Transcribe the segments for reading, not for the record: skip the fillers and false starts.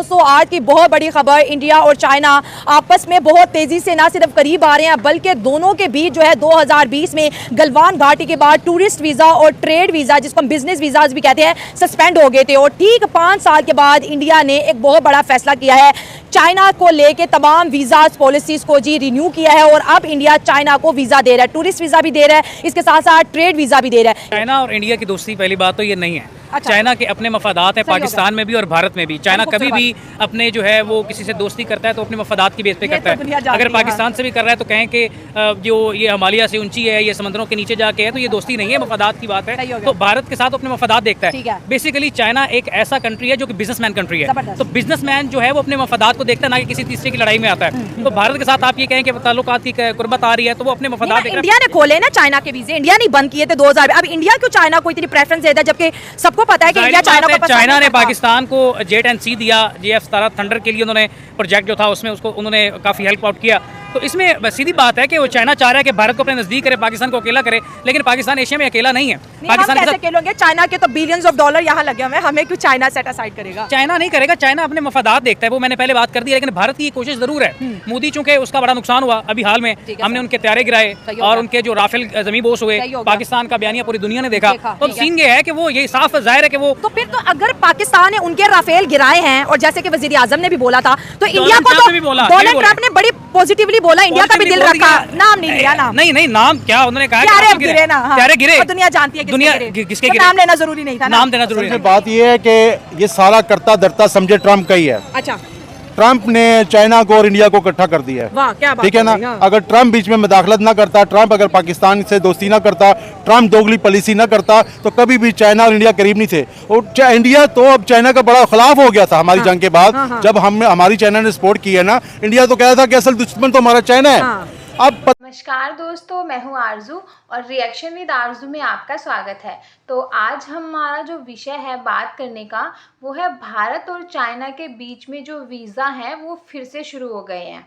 दोस्तों आज की बहुत बड़ी खबर, इंडिया और चाइना आपस में बहुत तेजी से ना सिर्फ करीब आ रहे हैं बल्कि दोनों के बीच जो है 2020 में गलवान घाटी के बाद टूरिस्ट वीजा और ट्रेड वीजा जिसको हम बिजनेस वीजाज भी कहते हैं सस्पेंड हो गए थे और ठीक 5 साल के बाद इंडिया ने एक बहुत बड़ा फैसला किया है, चाइना को लेके तमाम वीजाज पॉलिसीज को जी रिन्यू किया है और अब इंडिया चाइना को वीजा दे रहा है, टूरिस्ट वीजा भी दे रहा है, इसके साथ साथ ट्रेड वीजा भी दे रहा है। चाइना और इंडिया की दोस्ती पहली बात तो ये नहीं है। अच्छा। चाइना के अपने मफादात हैं पाकिस्तान में भी और भारत में भी। चाइना कभी भी अपने जो है वो किसी से दोस्ती करता है तो अपने मफादात की बेस पे करता है। अगर पाकिस्तान से भी कर रहा है तो कहें कि जो ये हिमालय से ऊंची है, ये समंदरों के नीचे जाके है, तो ये दोस्ती नहीं है, मफादात की बात है। तो भारत के साथ अपने मफादात देखता है। बेसिकली चाइना एक ऐसा कंट्री है जो कि बिजनेसमैन कंट्री है, तो बिजनेसमैन जो है वो अपने मफादात को देखता है, ना कि किसी तीसरे की लड़ाई में आता है। तो भारत के साथ आप ये कहें कि ताल्लुकात की कुर्बत आ रही है तो वो अपने मफादात इंडिया ने खोले ना चाइना के वीजे, इंडिया नहीं बंद किए थे 2000 में। अब इंडिया क्यों चाइना को इतनी प्रेफरेंस देता है जबकि सबको पता है कि इंडिया चाइना ने पाकिस्तान को जेट एंड सी दिया, JF-17 थंडर के लिए उन्होंने प्रोजेक्ट जो था उसमें उसको उन्होंने काफ़ी हेल्प आउट किया। तो इसमें सीधी बात है कि वो चाइना चाह रहा है कि भारत को अपने नजदीक करे, पाकिस्तान को अकेला करे, लेकिन पाकिस्तान एशिया में अकेला नहीं है। पाकिस्तान कैसे अकेले? चाइना के तो बिलियंस ऑफ डॉलर यहाँ लगे हुए हैं, हमें क्यों चाइना सेट असाइड करेगा? चाइना नहीं करेगा, चाइना अपने मफादात देखता है, वो मैंने पहले बात कर दी। लेकिन भारत की कोशिश जरूर है। मोदी चूंकि उसका बड़ा नुकसान हुआ अभी हाल में, हमने उनके त्यारे गिराए और उनके जो राफेल जमी बोस हुए, पाकिस्तान का बयानिया पूरी दुनिया ने देखा। तो सीन ये है कि वो ये साफ जाहिर है कि वो तो फिर तो अगर पाकिस्तान ने उनके राफेल गिराए हैं और जैसे कि वजीर आजम ने भी बोला था तो इंडिया को तो डोनाल्ड ट्रंप ने बड़ी पॉजिटिवली बोला, इंडिया का भी दिल रखा, नाम नहीं लिया। नाम नहीं नाम क्या उन्होंने कहा प्यारे गिरे, दुनिया जानती है दुनिया किसके गिरे, नाम लेना जरूरी नहीं था, नाम देना जरूरी नहीं। बात ये है कि ये सारा करता धरता समझे ट्रंप का ही है। अच्छा, ट्रंप ने चाइना को और इंडिया को इकट्ठा कर दिया है। वाह क्या बात, ठीक है ना। अगर ट्रंप बीच में मुदाखलत ना करता, ट्रंप अगर पाकिस्तान से दोस्ती ना करता, ट्रंप दोगली पॉलिसी ना करता तो कभी भी चाइना और इंडिया करीब नहीं थे। और इंडिया तो अब चाइना का बड़ा खिलाफ हो गया था हमारी जंग के बाद। जब हमारी चाइना ने सपोर्ट की है ना, इंडिया तो कह रहा था कि असल दुश्मन तो हमारा चाइना है। नमस्कार दोस्तों, मैं हूँ आरजू और रिएक्शन विद आरजू में आपका स्वागत है। तो आज हमारा जो विषय है बात करने का वो है भारत और चाइना के बीच में जो वीज़ा हैं वो फिर से शुरू हो गए हैं।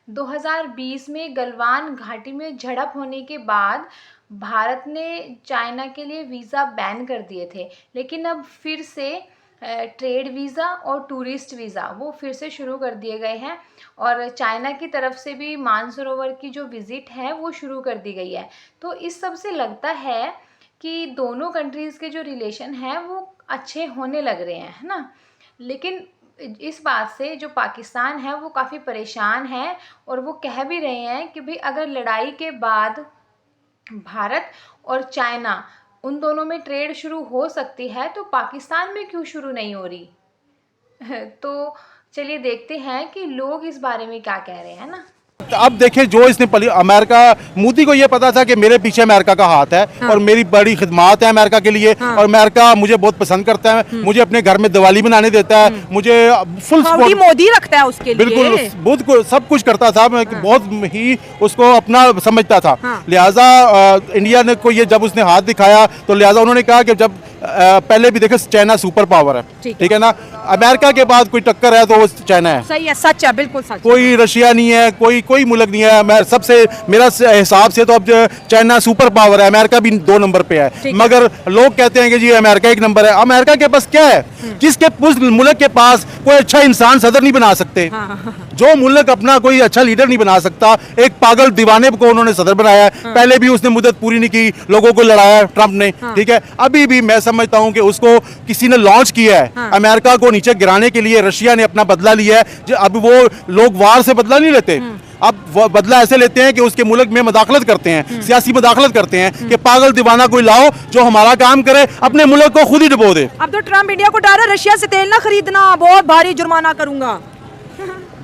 2020 में गलवान घाटी में झड़प होने के बाद भारत ने चाइना के लिए वीज़ा बैन कर दिए थे, लेकिन अब फिर से ट्रेड वीज़ा और टूरिस्ट वीज़ा वो फिर से शुरू कर दिए गए हैं और चाइना की तरफ से भी मानसरोवर की जो विज़िट है वो शुरू कर दी गई है। तो इस सब से लगता है कि दोनों कंट्रीज़ के जो रिलेशन हैं वो अच्छे होने लग रहे हैं, है ना। लेकिन इस बात से जो पाकिस्तान है वो काफ़ी परेशान है और वो कह भी रहे हैं कि भाई अगर लड़ाई के बाद भारत और चाइना उन दोनों में ट्रेड शुरू हो सकती है तो पाकिस्तान में क्यों शुरू नहीं हो रही। तो चलिए देखते हैं कि लोग इस बारे में क्या कह रहे हैं ना। अब देखें जो इसने अमेरिका, मोदी को ये पता था कि मेरे पीछे अमेरिका का हाथ है। हाँ। और मेरी बड़ी खिदमत है अमेरिका के लिए। हाँ। और अमेरिका मुझे बहुत पसंद करता है, मुझे अपने घर में दिवाली बनाने देता है, मुझे फुल सपोर्ट मोदी रखता है उसके लिए। बिल्कुल बहुत सब कुछ करता था। मैं बहुत ही उसको अपना समझता था। हाँ। लिहाजा इंडिया ने को ये जब उसने हाथ दिखाया तो लिहाजा उन्होंने कहा कि जब पहले भी देखे चाइना सुपर पावर है, ठीक है ना। अमेरिका के बाद कोई टक्कर है तो वो चाइना है। सही है, सच है, बिल्कुल सच। कोई रशिया नहीं है, कोई मुल्क नहीं है। मैं सबसे मेरा हिसाब से तो अब चाइना सुपर पावर है, अमेरिका भी 2 नंबर पे है। मगर लोग कहते हैं कि जी अमेरिका 1 नंबर है। अमेरिका के पास क्या है? जिसके मुल्क के पास कोई अच्छा इंसान सदर नहीं बना सकते। जो मुल्क अपना कोई अच्छा लीडर नहीं बना सकता, एक पागल दीवाने को उन्होंने सदर बनाया। पहले भी उसने मुद्दत पूरी नहीं की, लोगों को लड़ाया ट्रंप ने, ठीक है। अभी भी मैं समझता हूं कि उसको किसी ने लॉन्च किया है अमेरिका को नीचे गिराने के लिए। रशिया ने अपना बदला लिया है। अब वो लोग वार से बदला नहीं लेते, अब वो बदला ऐसे लेते हैं कि उसके मुल्क में मदाखलत करते हैं, सियासी मदाखलत करते हैं कि पागल दीवाना कोई लाओ जो हमारा काम करे, अपने मुल्क को खुद ही डुबो दे। अब तो ट्रंप इंडिया को डर है रशिया से तेल ना खरीदना, बहुत भारी जुर्माना करूंगा।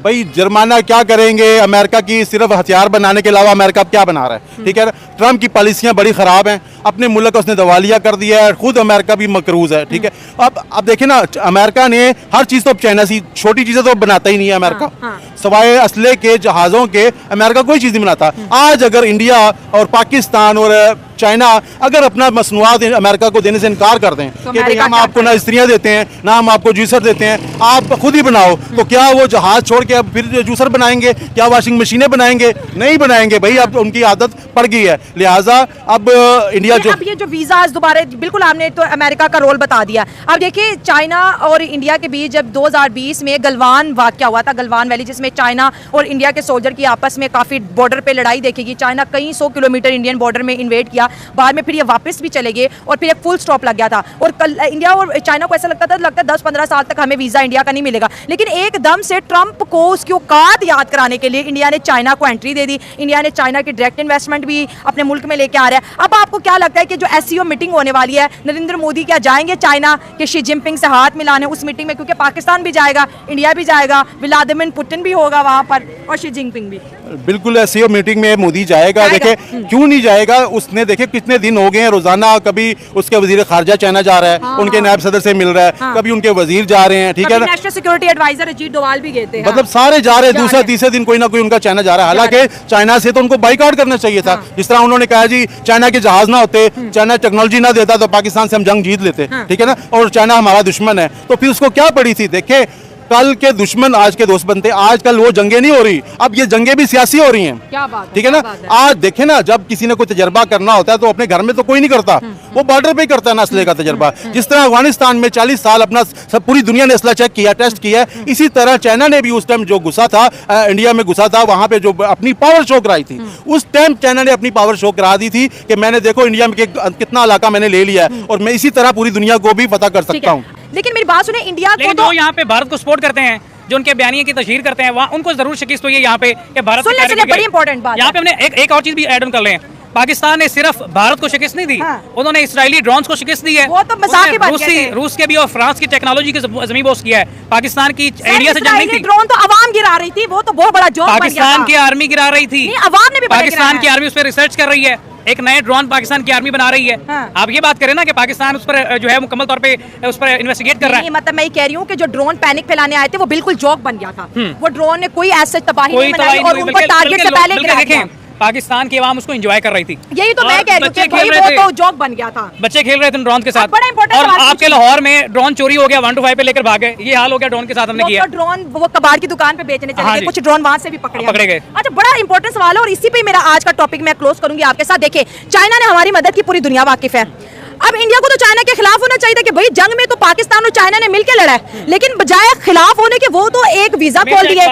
भाई जुर्माना क्या करेंगे? अमेरिका की सिर्फ हथियार बनाने के अलावा अमेरिका क्या बना रहा है? ठीक है। ट्रंप की पॉलिसियां बड़ी खराब हैं, अपने मुल्क को उसने दिवालिया कर दिया है, खुद अमेरिका भी मकरूज है, ठीक है। अब देखिए ना, अमेरिका ने हर चीज तो चाइना से, छोटी चीजें तो बनाता ही नहीं है अमेरिका। सवाए असले के, जहाजों के, अमेरिका कोई चीज नहीं बनाता। आज अगर इंडिया और पाकिस्तान और चाइना अगर अपना मसनूआत अमेरिका को देने से इनकार कर दें कि भाई हम आपको ना स्त्रियां देते हैं, ना हम आपको जूसर देते हैं, आप खुद ही बनाओ, तो क्या वो जहाज छोड़ के अब फिर जूसर बनाएंगे? क्या वॉशिंग मशीनें बनाएंगे? नहीं बनाएंगे भाई, अब उनकी आदत पड़ गई है। लिहाजा अब इंडिया जो अब ये जो वीजा दोबारा बिल्कुल आपने तो अमेरिका का रोल बता दिया। अब देखिए चाइना और इंडिया के बीच जब 2020 में गलवान वाकया हुआ था, गलवान वैली, जिसमें चाइना और इंडिया के सोल्जर की आपस में काफी बॉर्डर पे लड़ाई देखेगी। चाइना कई 100 किलोमीटर इंडियन बॉर्डर में इन्वेड किया, बाद में फिर ये वापस भी चले गए और फिर एक फुल स्टॉप लग गया था। और कल इंडिया और चाइना को ऐसा लगता है 10-15 साल तक हमें वीजा इंडिया का नहीं मिलेगा, लेकिन एकदम से ट्रंप को उसकी औकात याद कराने के लिए इंडिया ने चाइना को एंट्री दे दी। इंडिया ने चाइना की डायरेक्ट इन्वेस्टमेंट भी अपने मुल्क में लेके आ रहा है। अब आपको क्या लगता है कि जो SCO मीटिंग होने वाली है, नरेंद्र मोदी क्या जाएंगे चाइना के शी जिनपिंग से हाथ मिलाने उस मीटिंग में? क्योंकि पाकिस्तान भी जाएगा, इंडिया भी जाएगा, व्लादिमीर पुतिन भी होगा वहां पर और शी जिनपिंग भी। बिल्कुल SCO मीटिंग में मोदी जाएगा। देखे क्यों नहीं जाएगा, उसने देखे कितने दिन हो गए हैं, रोजाना कभी उसके वजीर खारजा चाइना जा रहा है, उनके नायब सदर से मिल रहा है, कभी उनके वजीर जा रहे हैं, ठीक है ना, national security adviser Ajit Doval भी गए थे। मतलब सारे जा रहे हैं, दूसरा तीसरे दिन कोई ना कोई उनका चाइना जा रहा है। हालांकि चाइना से तो उनको बाइकआउट करना चाहिए था। जिस तरह उन्होंने कहा जी चाइना के जहाज ना होते, चाइना टेक्नोलॉजी ना देता तो पाकिस्तान से हम जंग जीत लेते, ठीक है ना, और चाइना हमारा दुश्मन है, तो फिर उसको क्या पड़ी थी। देखे कल के दुश्मन आज के दोस्त बनते। आजकल वो जंगें नहीं हो रही, अब ये जंगें भी सियासी हो रही हैं। क्या बात है, ठीक है ना। आज देखे ना, जब किसी ने कोई तजर्बा करना होता है तो अपने घर में तो कोई नहीं करता, वो बॉर्डर पे ही करता है ना असले का तजर्बा। जिस तरह अफगानिस्तान में 40 साल अपना सब पूरी दुनिया ने असला चेक किया, टेस्ट किया, इसी तरह चाइना ने भी उस टाइम जो घुसा था, इंडिया में घुसा था, वहां पे जो अपनी पावर शो कराई थी, उस टाइम चाइना ने अपनी पावर शो करा दी थी कि मैंने देखो इंडिया में कितना इलाका मैंने ले लिया है और मैं इसी तरह पूरी दुनिया को भी पता कर सकता हूँ। लेकिन मेरी बात सुने, इंडिया को तो यहाँ पे भारत को सपोर्ट करते हैं, जो उनके बयानिए की तशहीर करते हैं, वहाँ उनको जरूर शिकस्त हुई है यहाँ पे कि भारत बड़ी इंपॉर्टेंट बात यहाँ पे हमने एक और चीज भी ऐड ऑन कर लें। पाकिस्तान ने सिर्फ भारत को शिकस्त नहीं दी, उन्होंने इसराइली ड्रोन्स को शिकस्त दी है। वो तो मजाक की बात है। रूस के भी और फ्रांस की टेक्नोलॉजी के जमीन बोस किया है। पाकिस्तान की इंडिया से जंग नहीं थी, ड्रोन तो अवाम गिरा रही थी, वो तो बहुत बड़ा जोक बन गया था। पाकिस्तान की आर्मी गिरा रही थी, अवाम ने भी पाकिस्तान की आर्मी उस पर रिसर्च कर रही है, एक नए ड्रोन पाकिस्तान की आर्मी बना रही है। आप ये बात करें ना कि पाकिस्तान उस पर जो है मुकम्मल तौर पे उस पर इन्वेस्टिगेट कर रहा है। मतलब मैं ये कह रही हूँ कि जो ड्रोन पैनिक फैलाने आए थे वो बिल्कुल जोक बन गया था। वो ड्रोन ने कोई ऐसे तबाही नहीं बनाई और उनको टारगेट से पहले गिरा दिया। पाकिस्तान की आवाम उसको एंजॉय कर रही थी। यही तो मैं कह रही हूँ कि भाई वो तो जोक बन गया था। बच्चे खेल रहे थे ड्रोन के साथ, बड़ा इंपॉर्टेंट और आपके लाहौर में ड्रोन चोरी हो गया, 1 to 5 पे लेकर भागे। ये हाल हो गया ड्रोन के साथ हमने किया। ड्रोन वो कबाड़ की दुकान पे बेचने चले गए, कुछ ड्रोन वहां से भी पकड़े गए। अच्छा, बड़ा इंपॉर्टेंट सवाल है और इसी पे मेरा आज का टॉपिक मैं क्लोज करूंगी आपके साथ। देखिए, चाइना ने हमारी मदद की, पूरी दुनिया वाकिफ है। अब इंडिया को तो चाइना के खिलाफ होना चाहिए था कि भाई जंग में तो पाकिस्तान और चाइना ने मिलकर लड़ा है, लेकिन बजाय खिलाफ होने के वो तो एक वीजा खोल दिए।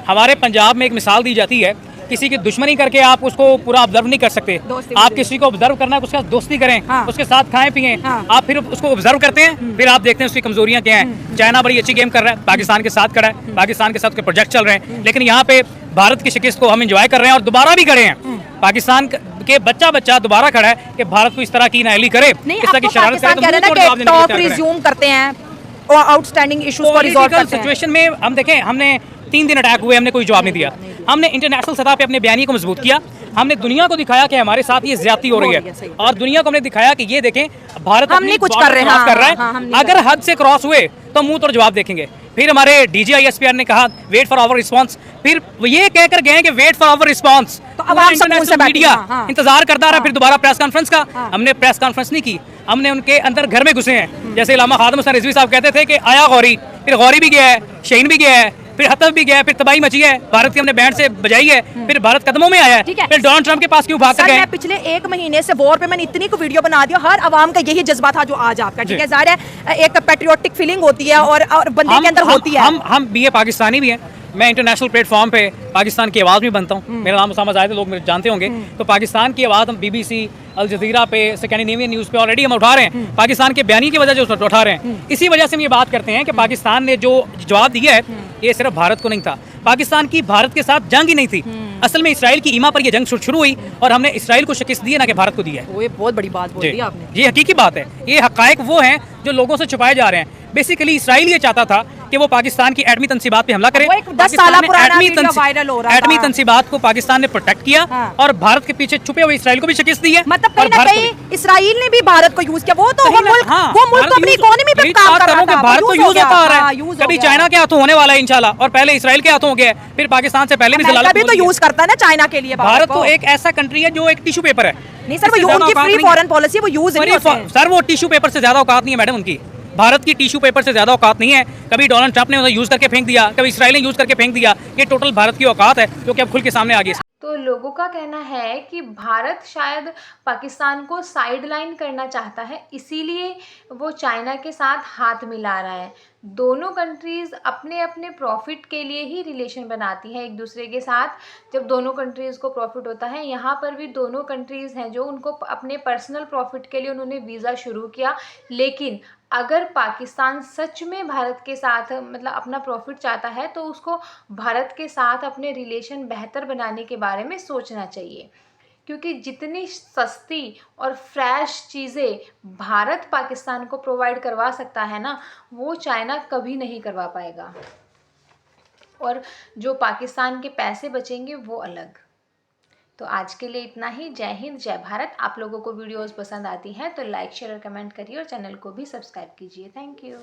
हमारे पंजाब में एक मिसाल दी जाती है, किसी की दुश्मनी करके आप उसको पूरा ऑब्जर्व नहीं कर सकते। आप किसी को ऑब्जर्व करना है, उसके साथ दोस्ती करें, उसके साथ खाएं पिएं। आप फिर उसको ऑब्जर्व करते हैं, फिर आप देखते हैं उसकी कमजोरियां क्या हैं। चाइना बड़ी अच्छी गेम कर रहा है, पाकिस्तान के साथ खड़ा है, पाकिस्तान के साथ उसके प्रोजेक्ट चल रहे हैं, लेकिन यहाँ पे भारत की शिकस्त को हम एंजॉय कर रहे हैं और दोबारा भी खड़े हैं। पाकिस्तान के बच्चा दोबारा खड़ा है कि भारत को इस तरह की नाअहली करे, इस तरह की शरारत करे, आउटस्टैंडिंग इश्यूज को रिजॉल्व करते हैं। सिचुएशन में हम देखें, हमने 3 दिन अटैक हुए, हमने कोई जवाब नहीं दिया। हमने इंटरनेशनल सतह पे अपने बयानी को मजबूत किया, हमने दुनिया को दिखाया कि हमारे साथ ये ज्यादती हो रही है, और दुनिया को हमने दिखाया कि ये देखें भारत हमने कुछ कर रहे हैं। अगर हद से क्रॉस हुए तो मुंह तोड़ जवाब देखेंगे। फिर हमारे DG ISPR ने कहा वेट फॉर आवर रिस्पांस, फिर ये कहकर गए कि वेट फॉर आवर रिस्पांस, तो अब इंटरनेशनल मीडिया इंतजार करता रहा। फिर दोबारा प्रेस कॉन्फ्रेंस का, हमने प्रेस कॉन्फ्रेंस नहीं की, हमने उनके अंदर घर में घुसे हैं। जैसे इलामा खादम हुसैन रिजवी साहब कहते थे कि आया गौरी, फिर गौरी भी गया है, शहीन भी गया है, फिर हतफ भी गया है, फिर तबाही मची है, भारत की हमने बैंड से बजाई है, फिर भारत कदमों में आया है। फिर डोनाल्ड ट्रंप के पास क्यों भाग गए? पिछले 1 महीने से वॉर पे मैंने इतनी को वीडियो बना दिया, हर आवाम का यही जज्बा था जो आज आपका, ठीक है। जाहिर है एक पैट्रियोटिक फीलिंग होती है और बंदे के अंदर होती है। हम भी पाकिस्तानी भी हैं। मैं इंटरनेशनल प्लेटफॉर्म पे पाकिस्तान की आवाज़ भी बनता हूँ। मेरा नाम उसामा जाहिद है, लोग मेरे जानते होंगे। तो पाकिस्तान की आवाज़ हम BBC, अल जज़ीरा पे, स्कैंडिनेवियन न्यूज़ पे ऑलरेडी हम उठा रहे हैं। पाकिस्तान के बयानी की वजह से उठा रहे हैं। इसी वजह से हम ये बात करते हैं कि पाकिस्तान ने जो जवाब दिया है ये सिर्फ भारत को नहीं था, पाकिस्तान की भारत के साथ जंग ही नहीं थी। असल में इसराइल की ईमा पर ये जंग शुरू हुई और हमने इसराइल को शिकस्त दी है, ना कि भारत को दी है। ये बहुत बड़ी बात बोल दी आपने। ये हकीकी बात है, ये हकायक वो हैं जो लोगों से छुपाए जा रहे हैं। बेसिकली इसराइल ये चाहता था कि वो पाकिस्तान की एटमी तंसीबात पे हमला करे। एटमी तंसीबात को पाकिस्तान ने प्रोटेक्ट किया और भारत के पीछे छुपे हुए इसराइल को भी शिकस्त दी है। मतलब कहीं ना कहीं इसराइल ने भी भारत को यूज किया। वो मुल्क अपनी इकोनॉमी पे काम कर रहा था, भारत को यूज होता आ रहा है। कभी चाइना के हाथों होने वाला है इंशाल्लाह, और पहले इसराइल के हाथों हो गया, फिर पाकिस्तान से पहले भी तो यूज करता है ना चाइना के लिए। भारत तो एक ऐसा कंट्री है जो एक टिश्यू पेपर है। नहीं सर, वो उनकी फ्री फॉरेन पॉलिसी, वो यूज नहीं होते हैं। सर वो टिश्यू पेपर से ज्यादा औकात नहीं है मैडम उनकी। भारत की टिश्यू पेपर से ज्यादा औकात नहीं है। कभी डोनाल्ड ट्रंप ने उन्हें यूज करके फेंक दिया, कभी इसराइल ने यूज करके फेंक दिया। ये टोटल भारत की औकात है जो कि अब खुल के सामने आ गई है। तो लोगों का कहना है कि भारत शायद पाकिस्तान को साइडलाइन करना चाहता है, इसीलिए वो चाइना के साथ हाथ मिला रहा है। दोनों कंट्रीज़ अपने अपने प्रॉफिट के लिए ही रिलेशन बनाती हैं एक दूसरे के साथ। जब दोनों कंट्रीज़ को प्रॉफिट होता है, यहाँ पर भी दोनों कंट्रीज़ हैं जो उनको अपने पर्सनल प्रॉफिट के लिए उन्होंने वीज़ा शुरू किया। लेकिन अगर पाकिस्तान सच में भारत के साथ मतलब अपना प्रॉफिट चाहता है तो उसको भारत के साथ अपने रिलेशन बेहतर बनाने के बारे में सोचना चाहिए, क्योंकि जितनी सस्ती और फ्रेश चीज़ें भारत पाकिस्तान को प्रोवाइड करवा सकता है ना, वो चाइना कभी नहीं करवा पाएगा। और जो पाकिस्तान के पैसे बचेंगे वो अलग। तो आज के लिए इतना ही। जय हिंद, जय भारत। आप लोगों को वीडियोस पसंद आती हैं तो लाइक, शेयर और कमेंट करिए और चैनल को भी सब्सक्राइब कीजिए। Thank you.